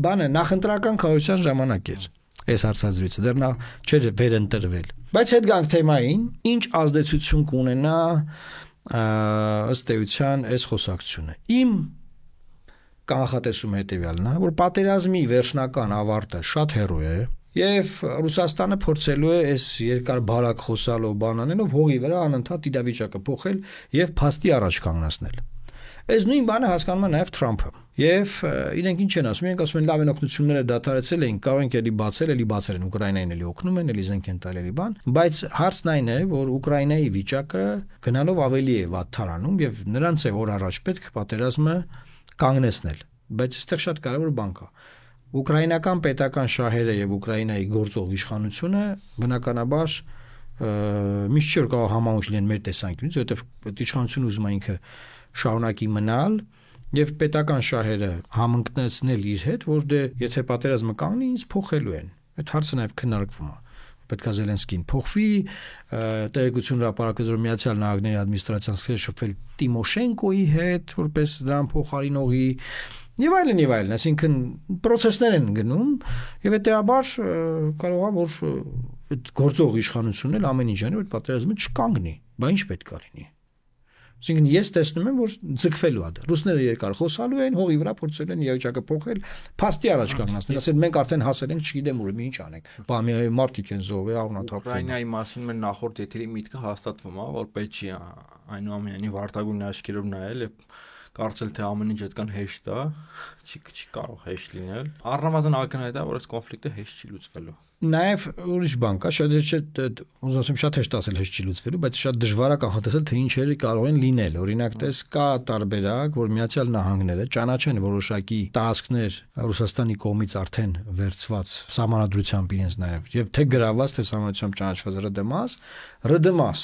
բանը նախընտրական քարոզության ժամանակ էր։ Այս հարցազրույցը դեռ նա չէր վերընտրվել։ Բայց հետ գանք թեմային, ինչ ազդեցություն կունենա ըստ էության այս խոսակցությունը։ Իմ կանխատեսումը հետեւյալն է, որ պատերազմի վերջնական ավարտը շատ հեռու է։ Եվ Ռուսաստանը փորձելու է այս երկար բարակ խոսալով բանանելով հողի վրա անընդհատ իրավիճակը փոխել եւ փաստի առաջ կանգնացնել։ Այս նույն բանը հասկանում է նաեւ Թրամփը։ Եվ իրենք ինչ են ասում, իրենք ասում են լավ են օգնությունները դադարեցել էին, կարող են էլի բացել են, Ուկրաինային էլի օգնում են, էլի զենք են տալ էլի բան, բայց հարցն այն է, որ Ուկրաինայի վիճակը գնալով ավելի է վատթարանում եւ նրանց է օր առաջ պետք պատերազմը կանգնեցնել։ Բայց այստեղ շատ կարևոր բան կա։ Ուկրաինական պետական շահերը եւ Ուկրաինայի գործող իշխանությունը բնականաբար միշտ չէ կարող համահունչ լինեն մեր տեսանկյունից, որովհետեւ այդ իշխանությունը ուզում է ինքը շարունակի մնալ եւ պետական շահերը համընկնեցնել իր հետ, որ դե եթե պատերազմը կանգնի, ինձ փոխելու են։ Այդ հարցը նաեւ քննարկվում է։ Պետք է Զելենսկին փոխվի, տեղեկություն հրապարակել, որ Միացյալ Նահանգների ադմինիստրացիան սկսել շփվել Տիմոշենկոյի հետ, որպես դրան փոխարինողի Եվ այլն, այսինքն process-ներ են գնում եւ հետեաբար կարող է որ այդ գործող իշխանությունն էլ ամեն ինչ անի որ պատերազմը չկանգնի, բա ինչ պետք է լինի։ Այսինքն ես տեսնում եմ որ ձգվելու է դա։ Ռուսները երկար խոսալու են, հողի վրա փորձել են իրավիճակը փոխել, փաստի առաջ կանգնացնել, ասել մենք արդեն հասել ենք, չգիտեմ ուր ինչ անենք։ Բա մի մարդիկ են զոհվել, առնաթափվում։ Ուկրաինայի մասին մեր նախորդ եթերի միտքը հաստատվում է, որ պետք չի այնուամենայնիվ վարտագույն աչքերով նայել եւ կարծել թե ամեն ինչ այդքան հեշտ է, չի կարող հեշտ լինել։ Առնվազն ակնհայտ է, որ այս կոնֆլիկտը հեշտ չի լուծվելու։ Նաև ուրիշ բան կա, ուզում եմ շատ հեշտ ասել հեշտ չի լուծվելու, բայց շատ դժվար է կանխատեսել թե ինչերը կարող են լինել։ Օրինակ, տես կա տարբերակ, որ Միացյալ Նահանգները ճանաչեն որոշակի տարածքներ Ռուսաստանի կողմից արդեն վերցված սահմանադրությամբ իրենց նաև, եւ թե գրաված, թե սահմանադրությամբ ճանաչված ՌԴՄԱՍ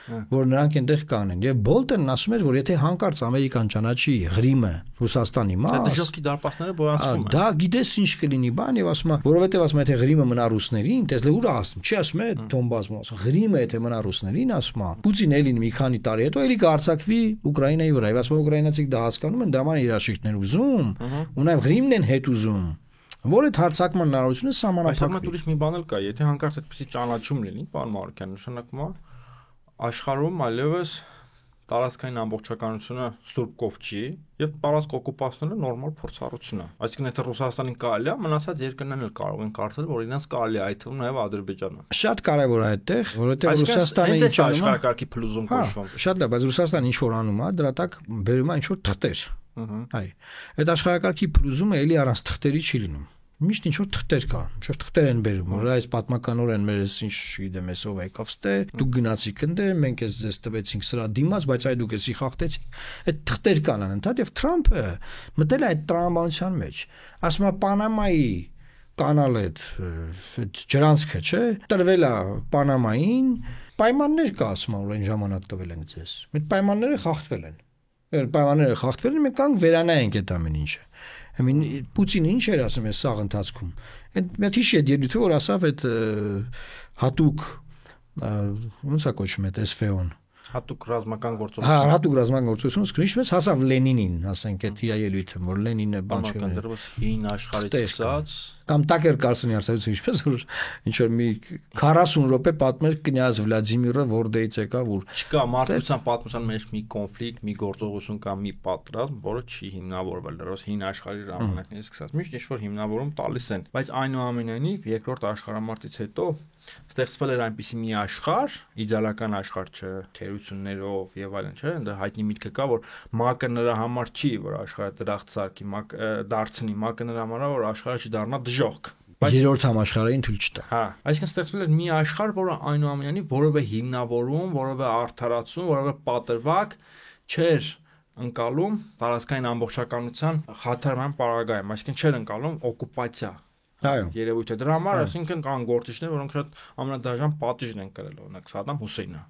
որ նրանք այնտեղ կանեն եւ Բոլտոնն ասում էր որ եթե հանկարծ Ամերիկան ճանաչի Ղրիմը Ռուսաստանի մաս դժոխքի դարպասները բացվում են դա գիտես ինչ կլինի բան եւ ասում որովհետեւ ասում եթե Ղրիմը մնա ռուսներին տեսել ուր ասում չի ասում է Դոնբասում ասում Ղրիմը եթե մնա ռուսներին ասում Պուտինն էլին մի քանի տարի հետո էլի կհարցակվի Ուկրաինայի վրա եւ ասում ուկրաինացիք դա հասկանում են դա ման երաշխիքներ ուզում ու նաեւ Ղրիմն են հետ ուզում որ այդ հարցակման հնարավորությունը սահմանափակվի այս ուրիշ մի բան էլ կա եթե հանկարծ այդպեսի ճանաչում լինի պարոն Մարուկյան նշանակում է աշխարհում այլևս տարածքային ամբողջականությունը սուրբ կով չի եւ տարածք օկուպացնելը նորմալ փորձառություն է։ Այսինքն եթե Ռուսաստանին կարելի է, մնացած երկրներն էլ կարող են կարծել, որ իրենց կարելի է այդ թվում նաեւ Ադրբեջանը։ Շատ կարեւոր է այդտեղ, որովհետեւ Ռուսաստանը ինչ աշխարհակարգի փլուզում կոչվում։ Շատ լավ, բայց Ռուսաստանը ինչ որ անում է, դրա տակ բերում է ինչ որ թղթեր։ Այ այդ աշխարհակարգի փլուզումը էլի առանց թղթերի չի լինում։ Միշտ ինչ որ թղթեր կա, ինչ որ թղթեր են բերում, որ այս պատմականորեն մեր ինչ գիտեմ, այսով եկավ ստե, դուք գնացիք ընդ, մենք էս ձեզ տվեցինք սրա դիմաց, բայց այ դուք էսի խախտեցիք։ Այդ թղթեր կան անընդհատ եւ Թրամփը մտել է այդ տրամաբանության մեջ։ Ասում է Պանամայի կանալ այդ ջրանցքը, չէ՞, տրվել է Պանամային, պայմաններ կա, ասում որ այն ժամանակ տվել են ձեզ։ Այդ պայմանները խախտվել են։ Այդ պայմանները խախտվել են, մենք կանք վերանայենք այդ ամեն ինչը։ Պուտինը ինչ էր ասում այս սաղ ընթացքում այդ հիշի այդ ելույթը որ ասավ այդ հատուկ ոնց է կոչվում այդ SVO-ն Հատուկ ռազմական գործողություն։ Հա, հատուկ ռազմական գործողություն սկսում, ինչպես հասավ Լենինին, ասենք, այդ իր ելույթը, որ Լենինը բան չէ։ Դեռևս հին աշխարհից սկսած կամ Տակեր Կարլսոնի արծարծությունը, ինչպես որ ինչ որ մի 40 րոպե պատմել կնյազ Վլադիմիրը որտեղից եկավ, որ չկա մարդկության պատմության մեջ մի կոնֆլիկտ, մի գործողություն կամ մի պատերազմ, որը չի հիմնավորվել դեռևս հին աշխարհի ժամանակներից սկսած։ Միշտ ինչ որ հիմնավորում տալիս են, բայց այնուամենայնիվ երկրորդ աշխարհամարտից հետո ստեղծվել էր այնպիսի մի աշխարհ, իդեալական աշխարհ չէ, թերություններով եւ այլն, չէ, այնտեղ հայտնի միտքը կա, որ ՄԱԿ-ը նրա համար չի, որ աշխարհը դրախտ սարքի, դարձնի, ՄԱԿ-ը նրա համար է, որ աշխարհը չդառնա դժոխք։ Երրորդ համաշխարհային թույլ չտա։ Հա, այսինքն ստեղծվել էր մի աշխարհ, որը այնուամենայնիվ որևէ հիմնավորում, որևէ արդարացում, որևէ պատրվակ չէր ընկալում տարածքային ամբողջականության խաթարման պարագայում, այսինքն չէր ընկալում օկուպացիա։ Այո։ Երևույթը դրա համար, այսինքն կան գործիչներ, որոնք շատ ամենադաժան պատիժն են կրել, օրինակ Սադամ Հուսեյնը,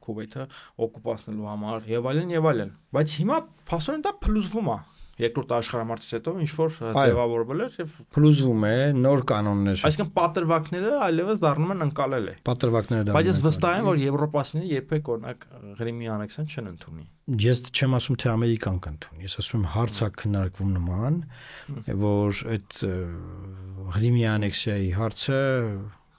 Քուվեյթը օկուպացնելու համար եւ այլն եւ այլն։ Բայց հիմա փաստորեն դա փլուզվում է։ Երկրորդ աշխարհամարտից հետո ինչ որ ձևավորվել էր եւ փլուզվում է նոր կանոններ։ Այսինքն պատրվակները այլևս դառնում են ընկալել է։ Պատրվակները դառնում են։ Բայց ես վստահ եմ, որ եվրոպացիները երբեք օրինակ Ղրիմի անեքսիան չեն ընդունի։ Ես չեմ ասում թե Ամերիկան կընդունի, ես ասում եմ հարցա քննարկվում նման, որ այդ Ղրիմի անեքսիայի հարցը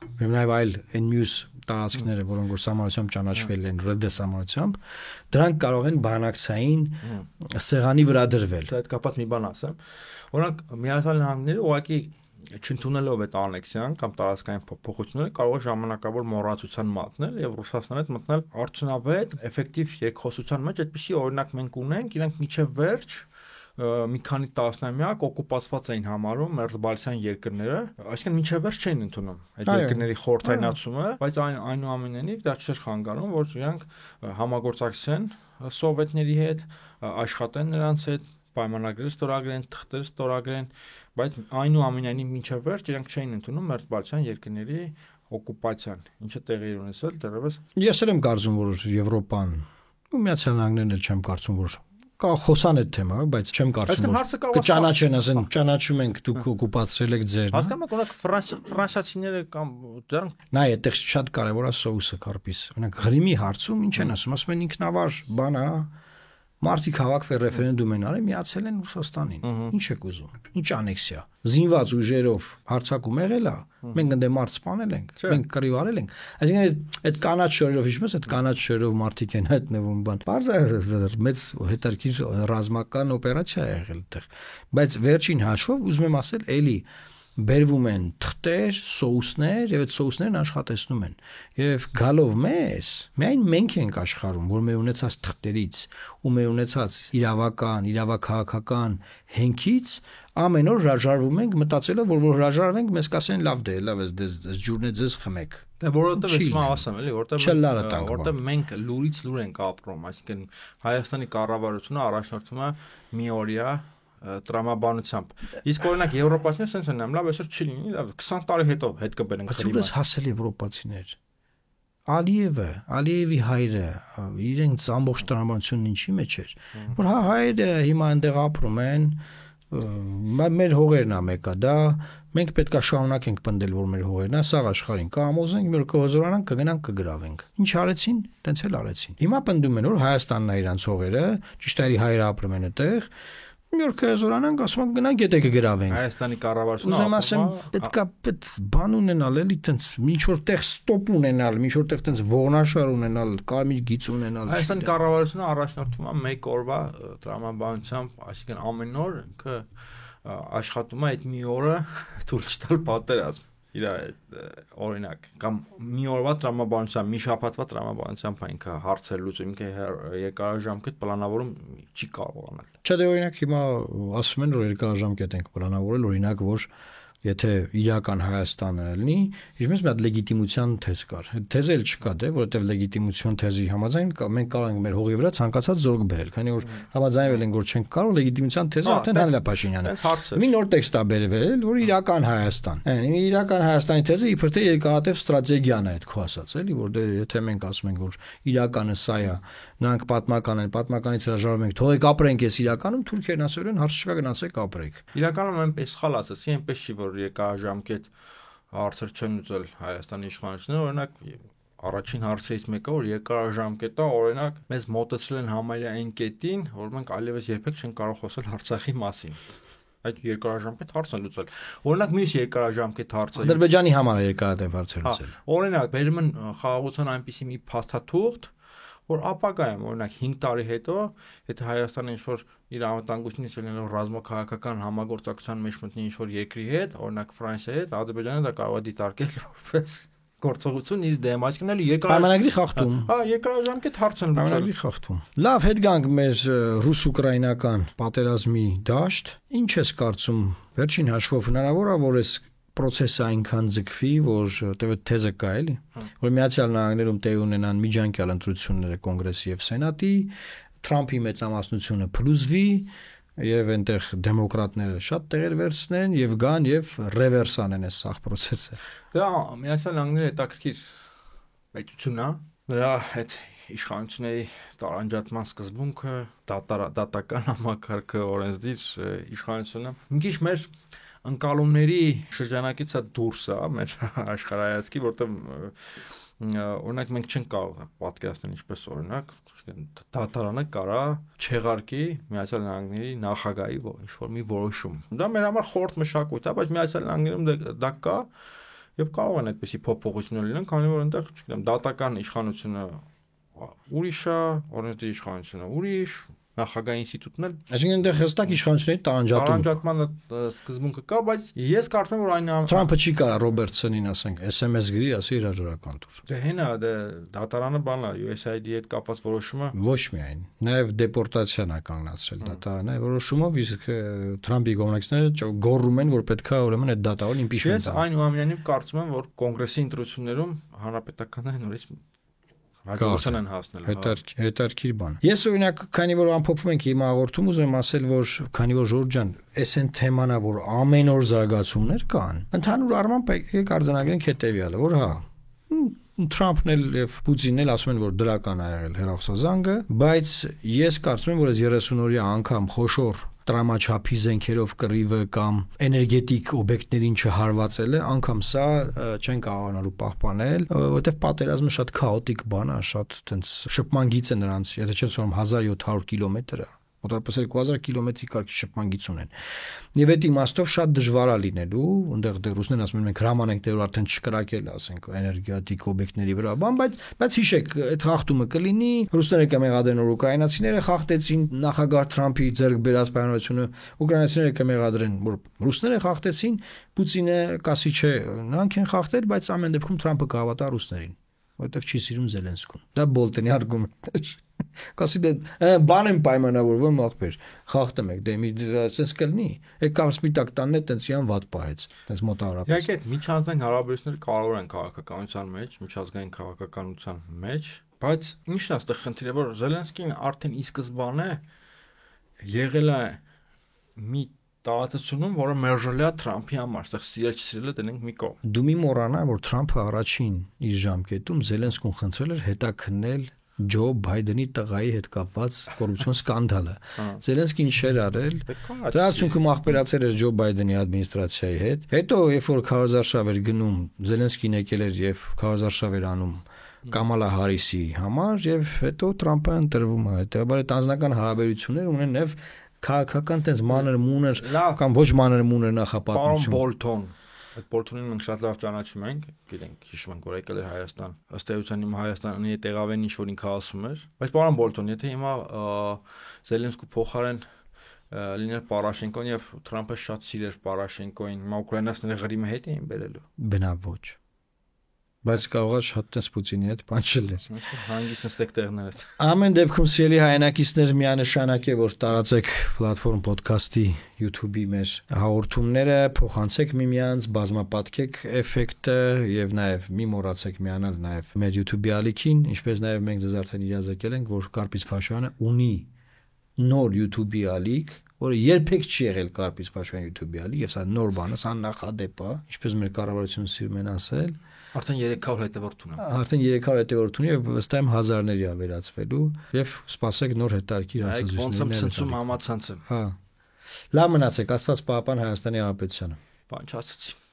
եւ նաեւ այլ այն մյուս տարածքները, որոնք որ համարությամբ ճանաչվել են ՌԴ համարությամբ, դրանք կարող են բանակցային սեղանի վրա դրվել։ Դա հետ կապված մի բան ասեմ։ Օրինակ Միացյալ Նահանգները ուղղակի չընդունելով այդ անեքսիան կամ տարածքային փոփոխությունները կարող է ժամանակավոր մոռացության մատնել եւ Ռուսաստանը հետ մտնել արդյունավետ, էֆեկտիվ երկխոսության մեջ, այդպիսի օրինակ մենք ունենք, իրենք միջև վերջ մի քանի տասնամյակ օկուպացված էին համարում մերձբալթյան երկրները, այսինքն մինչև վերջ չէին ընդունում այդ երկրների խորհրդայնացումը, բայց այնուամենայնիվ դա չէր խանգարում, որ իրանք համագործակցեն սովետների հետ, աշխատեն նրանց հետ, պայմանագրեր ստորագրեն, թղթեր ստորագրեն, բայց այնուամենայնիվ մինչև վերջ իրանք չէին ընդունում մերձբալթյան երկրների օկուպացիան, ինչը տեղի էր ունեցել դեռևս։ Ես էլ եմ կարծում, որ Եվրոպան ու Միացյալ Նահանգներն էլ չեմ կարծում, որ կարող խոսան այդ թեմա, բայց չեմ կարծում որ կճանաչեն, ասեն ճանաչում ենք, դուք օկուպացրել եք ձեր։ Հասկանում եք, օրինակ ֆրանսիացիները կամ դրանք նայ, այդտեղ շատ կարևոր է սոուսը կարպիս։ Օրինակ Ղրիմի հարցում ինչ են ասում են ինքնավար բան է, մարդիկ հավաքվել ռեֆերենդում են արել, միացել են Ռուսաստանին։ Ինչ եք ուզում։ Ինչ անեքսիա։ Զինված ուժերով հարձակում եղել է, մենք ընդ մարդ սպանել ենք, մենք կռիվ արել ենք։ Այսինքն այդ կանաչ շորերով ինչպես այդ կանաչ շորերով մարդիկ են հայտնվում բան։ Բարձր մեծ հետարքիր ռազմական օպերացիա է եղել այդտեղ։ Բայց վերջին հաշվով ուզում եմ ասել, էլի բերվում են թղթեր, սոուսներ եւ այդ սոուսներն աշխատեցնում են։ Եվ գալով մեզ, միայն մենք ենք աշխարհում, որ մեր ունեցած թղթերից ու մեր ունեցած իրավաքաղաքական հենքից ամեն օր հրաժարվում ենք, մտածելով, որ հրաժարվենք, մեզ կասեն լավ դե, լավ է, դες ջուրն է ձեզ խմեք։ Դե որովհետեւ ես մա ասեմ, էլի, որովհետեւ մենք լուրից լուր ենք ապրում, այսինքն Հայաստանի կառավարությունը առաջնորդվում է մի օրյա տրամաբանությամբ։ Իսկ օրինակ եվրոպացիները sense են նայում, լավ այսօր չի լինի, լավ 20 տարի հետո հետ կբերենք Ղրիմը։ Բայց հասել եվրոպացիներ։ Ալիևի հայրը, իրենց ամբողջ տրամաբանությունն ինչի մեջ էր, որ հա հայերը հիմա այնտեղ ապրում են, մեր հողերն է մեկա դա, մենք պետք է շարունակենք պնդել, որ մեր հողերն է, սաղ աշխարհին կհամոզենք, մի օր կհոզորանանք, կգնանք կգրավենք։ Ինչ արեցին, տենց էլ արեցին։ Հիմա պնդում են, որ Հայաստանն է իրանց հողերը, ճիշտ է հայերը ապրում են այդտեղ, մի օր կհոզորանանք, ասում են գնանք եթե կգրավենք։ Հայաստանի կառավարությունը ուզում ասեմ, պետք է բան ունենալ, էլի տենց ինչ որտեղ ստոպ ունենալ, ինչ որտեղ տենց ողնաշար ունենալ, կարմիր գիծ ունենալ։ Հայաստանի կառավարությունը առաջնորդվում է մեկ օրվա տրամաբանությամբ, այսինքն ամեն օր ինքը աշխատում է այդ մի օրը թույլ չտալ պատերազմ իր օրինակ կամ մի օրվա տրամաբանությամբ, մի շաբաթվա տրամաբանությամբ ինքը հարցեր լուծում, ինքը երկարաժամկետ պլանավորում չի կարողանալ։ Չէ, դե օրինակ հիմա ասում են, որ երկարաժամկետ ենք պլանավորել, օրինակ որ եթե իրական Հայաստանը լինի, ինչպես մի հատ լեգիտիմության թեզ կար։ Այդ թեզը էլ չկա, դե, որովհետև լեգիտիմության թեզի համաձայն մենք կարող ենք մեր հողի վրա ցանկացած զորք բերել, քանի որ համաձայնվել են, որ չենք կարող լեգիտիմության թեզը արդեն հանել է Փաշինյանը։ Մի նոր տեքստ է բերվել, որ իրական Հայաստան։ Իրական Հայաստանի թեզը իբր թե երկարատև ստրատեգիան է, այդ քո ասած, էլի, որ դե եթե մենք ասում ենք, որ իրականը սա է, նրանք պատմական են, պատմականից հրաժարվում ենք, թողեք ապրենք այս իրականում, թուրքերն ասել են, հարց չկա, գնացեք ապրեք։ Իրականում այնպես սխալ ասացի, այնպես չի, որ երկարաժամկետ հարցեր չեն ուզել Հայաստանի իշխանությունները, օրինակ առաջին հարցերից մեկը որ երկարաժամկետա օրինակ մեզ մոտեցրել են համարյա այն կետին, որ մենք այլևս երբեք չենք կարող խոսել Արցախի մասին։ Այդ երկարաժամկետ հարցն է լուծել։ Օրինակ մյուս երկարաժամկետ հարցը Ադրբեջանի համար երկարատև հարց է լուծել։ Օրինակ բերում են խաղաղության այնպիսի մի փաստաթուղթ, որ ապագայում օրինակ 5 տարի հետո, եթե Հայաստանը ինչ-որ իր անվտանգությունից ելնելով ռազմաքաղաքական համագործակցության մեջ մտնի ինչ-որ երկրի հետ, օրինակ Ֆրանսիայի հետ, Ադրբեջանը դա կարող է դիտարկել որպես գործողություն իր դեմ, այսինքն պայմանագրի խախտում։ Երկարաժամկետ հարց են լուծել։ Պայմանագրի խախտում։ Լավ, հետ գանք մեր ռուս-ուկրաինական պատերազմի դաշտ։ Ինչ ես կարծում, վերջին հաշվով հնարավոր է, որ այս process-ը այնքան ձգվի, որ տեւե թեզը կա էլի, որ Միացյալ Նահանգներում տեղի ունենան միջանկյալ ընտրությունները կոնգրեսի եւ սենատի, Թրամփի մեծամասնությունը փլուզվի եւ այնտեղ դեմոկրատները շատ տեղեր վերցնեն եւ գան եւ ռևերս անեն այս սաղ process-ը։ Դա Միացյալ Նահանգները հետաքրքիր պետություն է, նրա այդ իշխանությունների տարանջատման սկզբունքը, դատական համակարգը, օրենսդիր իշխանությունը մի քիչ մեր ընկալումների շրջանակից է դուրս է մեր աշխարհայացքի, որտեղ օրինակ մենք չենք կարող պատկերացնել ինչպես օրինակ դատարանը կարա չեղարկի Միացյալ Նահանգների նախագահի ինչ-որ մի որոշում։ Դա մեր համար խորտ մշակույթ է, բայց Միացյալ Նահանգներում դա կա եւ կարող են այդպիսի փոփոխություններ լինեն, քանի որ այնտեղ, չգիտեմ, դատական իշխանությունը ուրիշ է, օրենսդիր իշխանությունը ուրիշ, նախագահի ինստիտուտն էլ այսինքն այնտեղ հստակ իշխանությունների տարանջատման սկզբունքը կա, բայց ես կարծում եմ որ այն Թրամփը չի կարա Ռոբերտսոնին ասենք SMS գրի, ասի հրաժարական տուր։ Դե հենա, դատարանը բանա USAID-ի հետ կապված որոշումը ոչ միայն, նաև դեպորտացիան է կանգնացրել դատարանը, որոշումով իսկ Թրամփի կողմնակիցները գոռում են, որ պետքա ուրեմն այդ դատավորին impeachment Ես այնուամենայնիվ կարծում եմ, որ կոնգրեսի ընտրություններում հանրապետականները նորից հաջողության են հասնել։ Հետարքիր բան։ Ես օրինակ, քանի որ ամփոփում ենք հիմա հաղորդում, ուզում եմ ասել, որ քանի որ Ժորժ ջան, էս այն թեմանա, որ ամեն օր զարգացումներ կան, ընդհանուր առմամբ եկեք արձանագրենք հետեւյալը, որ հա Թրամփն էլ եւ Պուտինն էլ ասում են, որ դրական է եղել հերոսազանգը, բայց ես կարծում եմ, որ այս 30 օրյա անգամ խոշոր տրամաչափի զենքերով կռիվը կամ էներգետիկ օբյեկտներին չհարվածելը, անգամ սա չեն կարողանալու պահպանել, որովհետև պատերազմը շատ քաոտիկ բան է, շատ տենց շփման գիծ է նրանց, եթե չեմ սորում 1700 կիլոմետր է, մոտավորապես 2000 կիլոմետրի կարգի շփման գիծ ունեն։ Եվ այդ իմաստով շատ դժվար է լինելու, այնտեղ ռուսներն ասում են մենք հրաման ենք դեռ արդեն չկրակել, ասենք էներգետիկ օբյեկտների վրա, բայց հիշեք, այդ խախտումը կլինի, ռուսները կմեղադրեն, որ ուկրաինացիները խախտեցին նախագահ Թրամփի ձեռք բերած պայմանությունը, ուկրաինացիները կմեղադրեն, որ ռուսները խախտեցին, Պուտինը կասի չէ, նրանք են խախտել, բայց ամեն դեպքում Թրամփը կհավատա ռուսներին, որովհետև չի սիրում Զելենսկուն։ Դա Բոլտոնի արգումենտ է։ Կասի դե բան եմ պայմանավորվում ախպեր խախտում եք դե մի sense կլինի եկավ սպիտակ տանն է տենց իան վատ պահեց այս մոտավորապես Իհարկե այդ միջազգային հարաբերությունները կարող են քաղաքականության մեջ միջազգային քաղաքականության մեջ բայց ինչն է այստեղ խնդիրը որ Զելենսկին արդեն ի սկզբանե եղել է մի տարածությունում որը մերժել է Թրամփի համար այստեղ սիրել-չսիրելը դնենք մի կողմ Դու մի մոռանա որ Թրամփը առաջին իր ժամկետում Զելենսկուն խնդրել էր հետաքննել Ջո Բայդենի տղայի հետ կապված կոռուպցիոն սկանդալը։ Զելենսկին չէր արել։ Դրա արդյունքում աղբերացել էր Ջո Բայդենի ադմինիստրացիայի հետ։ Հետո երբ որ քարոզարշավ էր գնում, Զելենսկին եկել էր եւ քարոզարշավ էր անում Կամալա Հարիսի համար եւ հետո Թրամփը ընտրվում է։ Հետեւաբար այդ անձնական հարաբերություններ ունեն եւ քաղաքական տես մանր մուներ կամ ոչ մանր մուներ նախապատմություն։ Պարոն Բոլթոն Այդ Բոլթոնին մենք շատ լավ ճանաչում ենք, գիտենք, հիշում ենք, որ եկել էր Հայաստան։ Ըստ էության հիմա Հայաստանի տեղավեն ինչ որ ինքը ասում էր։ Բայց պարոն Բոլթոն, եթե հիմա Զելենսկու փոխարեն լիներ Պարաշենկոն եւ Թրամփը շատ սիրեր Պարաշենկոին, հիմա ուկրաինացիները Ղրիմը հետ էին բերելու։ Բնավ ոչ։ Բայց կարող է շատ տես Պուտինի հետ պանչելներ։ Հանգիստ նստեք տեղներդ։ Ամեն դեպքում սիրելի հայրենակիցներ միանշանակ է որ տարածեք պլատֆորմ ոդքասթի YouTube-ի մեր հաղորդումները, փոխանցեք միմյանց, բազմապատկեք էֆեկտը եւ նաեւ մի մոռացեք միանալ նաեւ մեր YouTube-ի ալիքին, ինչպես նաեւ մենք ձեզ արդեն իրազեկել ենք, որ Կարպից Փաշյանը ունի նոր YouTube-ի ալիք, որը երբեք չի եղել Կարպից Փաշյանի YouTube-ի ալիք, եւ սա նոր բան է, սա նախադեպ է, ինչպես մեր կառավարությունը սիրում են ասել։ Արդեն 300 հետևորդ ունի։ Արդեն 300 հետևորդ ունի եւ վստահ եմ հազարների է վերածվելու եւ սպասեք նոր հետարքի հարցազրույցների։ Ոնց եմ ցնցում համացանցը։ Հա։ Լավ մնացեք, Աստված պահապան Հայաստանի Հանրապետությանը։ Բան չասեցի։